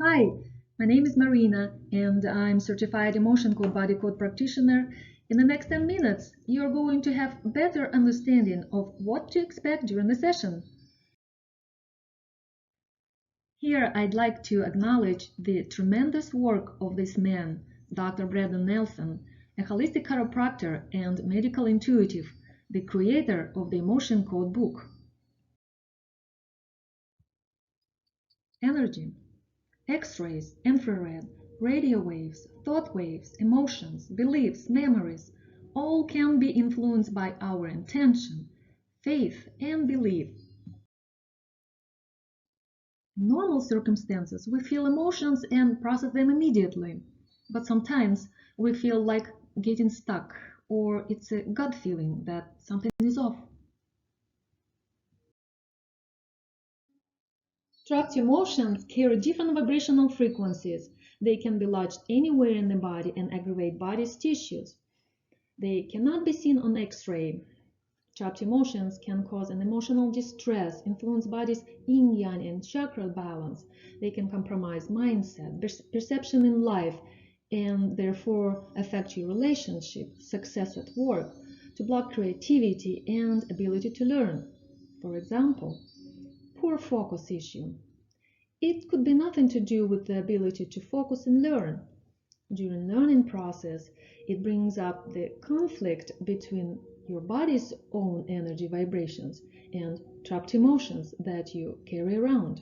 Hi, my name is Marina and I'm certified emotion code body code practitioner. In the next 10 minutes, you're going to have better understanding of what to expect during the session. Here, I'd like to acknowledge the tremendous work of this man, Dr. Brandon Nelson, a holistic chiropractor and medical intuitive, the creator of the Emotion Code book. Energy. X-rays, infrared, radio waves, thought waves, emotions, beliefs, memories, all can be influenced by our intention, faith, and belief. In normal circumstances, we feel emotions and process them immediately, but sometimes we feel like getting stuck, or it's a gut feeling that something is off. Trapped emotions carry different vibrational frequencies. They can be lodged anywhere in the body and aggravate body's tissues. They cannot be seen on X-ray. Trapped emotions can cause an emotional distress, influence body's yin-yang and chakra balance. They can compromise mindset, perception in life, and therefore affect your relationship, success at work, to block creativity and ability to learn. For example, poor focus issue. It could be nothing to do with the ability to focus and learn. During learning process, it brings up the conflict between your body's own energy vibrations and trapped emotions that you carry around.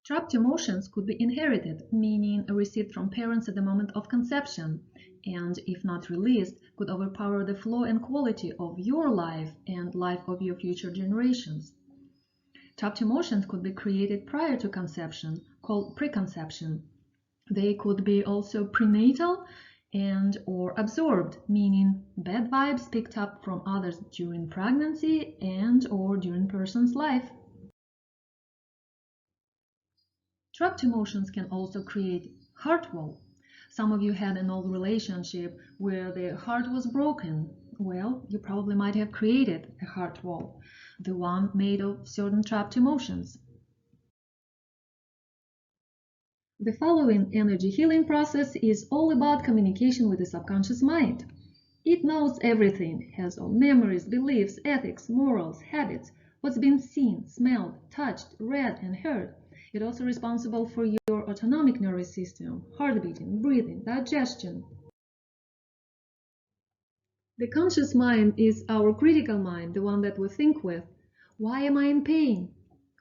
Trapped emotions could be inherited, meaning received from parents at the moment of conception, and if not released, could overpower the flow and quality of your life and life of your future generations. Trapped emotions could be created prior to conception, called preconception. They could be also prenatal and or absorbed, meaning bad vibes picked up from others during pregnancy and or during person's life. Trapped emotions can also create heart wall. Some of you had an old relationship where the heart was broken. Well, you probably might have created a heart wall, the one made of certain trapped emotions. The following energy healing process is all about communication with the subconscious mind. It knows everything, has all memories, beliefs, ethics, morals, habits, what's been seen, smelled, touched, read, and heard. It's also responsible for your autonomic nervous system, heartbeating, breathing, digestion. The conscious mind is our critical mind, the one that we think with. Why am I in pain?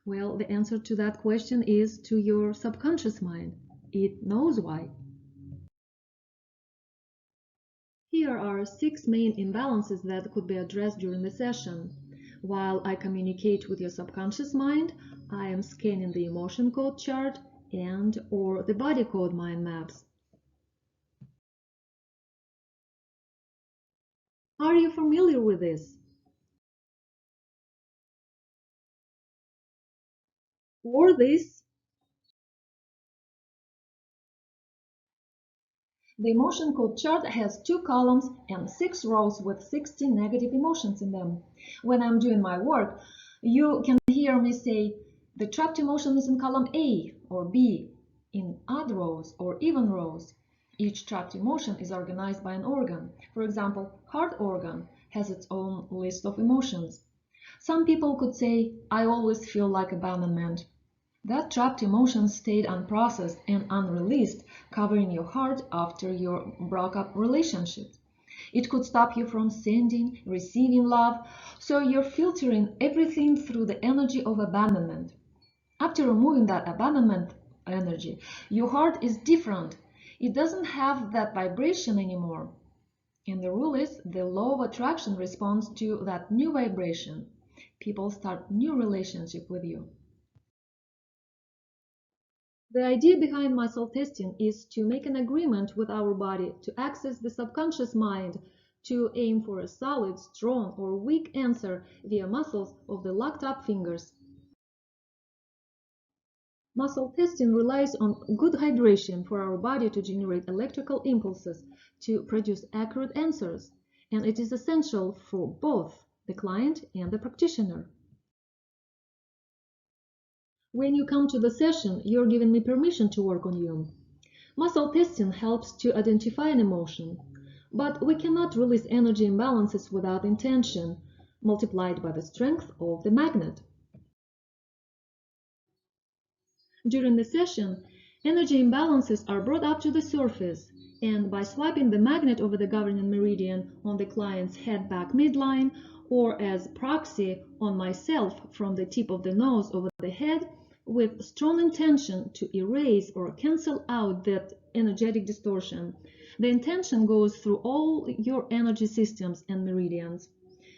Well, the answer to that question is to your subconscious mind. It knows why. Here are 6 main imbalances that could be addressed during the session. While I communicate with your subconscious mind, I am scanning the emotion code chart and or the body code mind maps. Are you familiar with this? Or this? The emotion code chart has 2 columns and 6 rows with 60 negative emotions in them. When I'm doing my work, you can hear me say, the trapped emotion is in column A or B, in odd rows or even rows. Each trapped emotion is organized by an organ. For example, heart organ has its own list of emotions. Some people could say, I always feel like abandonment. That trapped emotion stayed unprocessed and unreleased, covering your heart after your broke-up relationship. It could stop you from sending, receiving love, so you're filtering everything through the energy of abandonment. After removing that abandonment energy, your heart is different. It doesn't have that vibration anymore. And the rule is the law of attraction responds to that new vibration. People start new relationship with you. The idea behind muscle testing is to make an agreement with our body to access the subconscious mind, to aim for a solid, strong, or weak answer via muscles of the locked up fingers. Muscle testing relies on good hydration for our body to generate electrical impulses to produce accurate answers, and it is essential for both the client and the practitioner. When you come to the session, you're giving me permission to work on you. Muscle testing helps to identify an emotion, but we cannot release energy imbalances without intention, multiplied by the strength of the magnet. During the session, energy imbalances are brought up to the surface, and by swiping the magnet over the governing meridian on the client's head-back midline, or as proxy on myself from the tip of the nose over the head, with strong intention to erase or cancel out that energetic distortion. The intention goes through all your energy systems and meridians.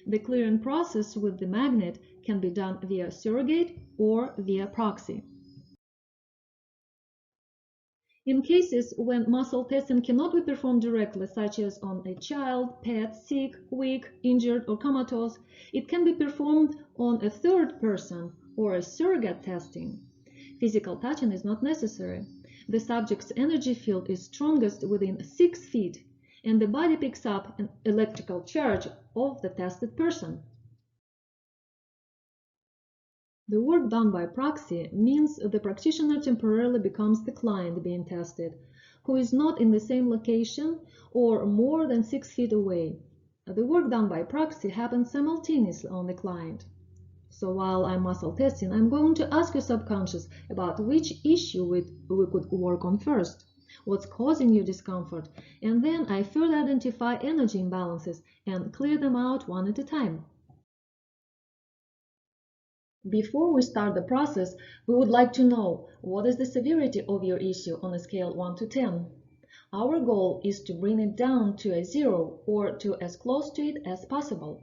The clearing process with the magnet can be done via surrogate or via proxy. In cases when muscle testing cannot be performed directly, such as on a child, pet, sick, weak, injured, or comatose, it can be performed on a third person or a surrogate testing. Physical touching is not necessary. The subject's energy field is strongest within 6 feet, and the body picks up an electrical charge of the tested person. The work done by proxy means the practitioner temporarily becomes the client being tested, who is not in the same location or more than 6 feet away. The work done by proxy happens simultaneously on the client. So while I'm muscle testing, I'm going to ask your subconscious about which issue we could work on first, what's causing you discomfort, and then I further identify energy imbalances and clear them out one at a time. Before we start the process, we would like to know what is the severity of your issue on a scale 1 to 10. Our goal is to bring it down to a 0 or to as close to it as possible.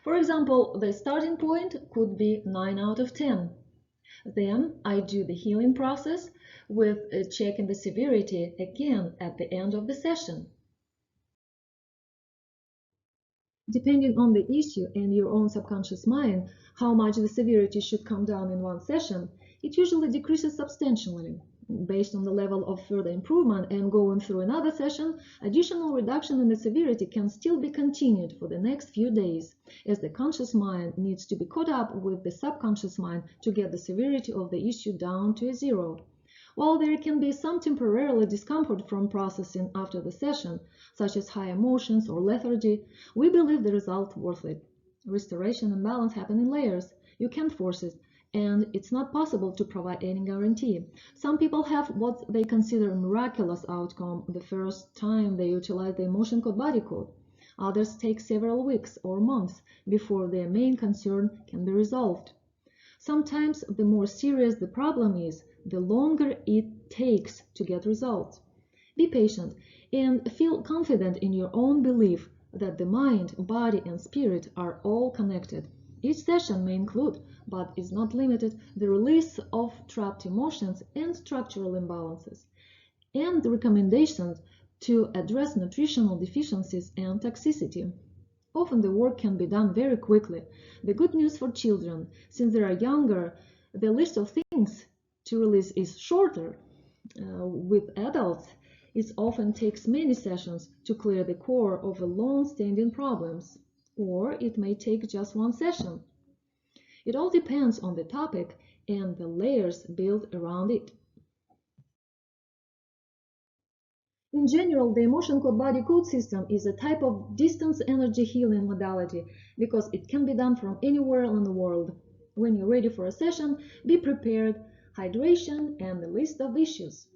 For example, the starting point could be 9 out of 10. Then I do the healing process with checking the severity again at the end of the session. Depending on the issue and your own subconscious mind, how much the severity should come down in one session, it usually decreases substantially. Based on the level of further improvement and going through another session, additional reduction in the severity can still be continued for the next few days, as the conscious mind needs to be caught up with the subconscious mind to get the severity of the issue down to a 0. While there can be some temporary discomfort from processing after the session, such as high emotions or lethargy, we believe the result worth it. Restoration and balance happen in layers. You can't force it, and it's not possible to provide any guarantee. Some people have what they consider a miraculous outcome the first time they utilize the emotion code body code. Others take several weeks or months before their main concern can be resolved. Sometimes the more serious the problem is, the longer it takes to get results. Be patient and feel confident in your own belief that the mind, body, and spirit are all connected. Each session may include, but is not limited, the release of trapped emotions and structural imbalances, and the recommendations to address nutritional deficiencies and toxicity. Often the work can be done very quickly. The good news for children, since they are younger, the list of things to release is shorter. With adults, it often takes many sessions to clear the core of a long-standing problems, or it may take just one session. It all depends on the topic and the layers built around it. In general, the emotion code body code system is a type of distance energy healing modality because it can be done from anywhere in the world. When you're ready for a session, be prepared, hydration, and a list of issues.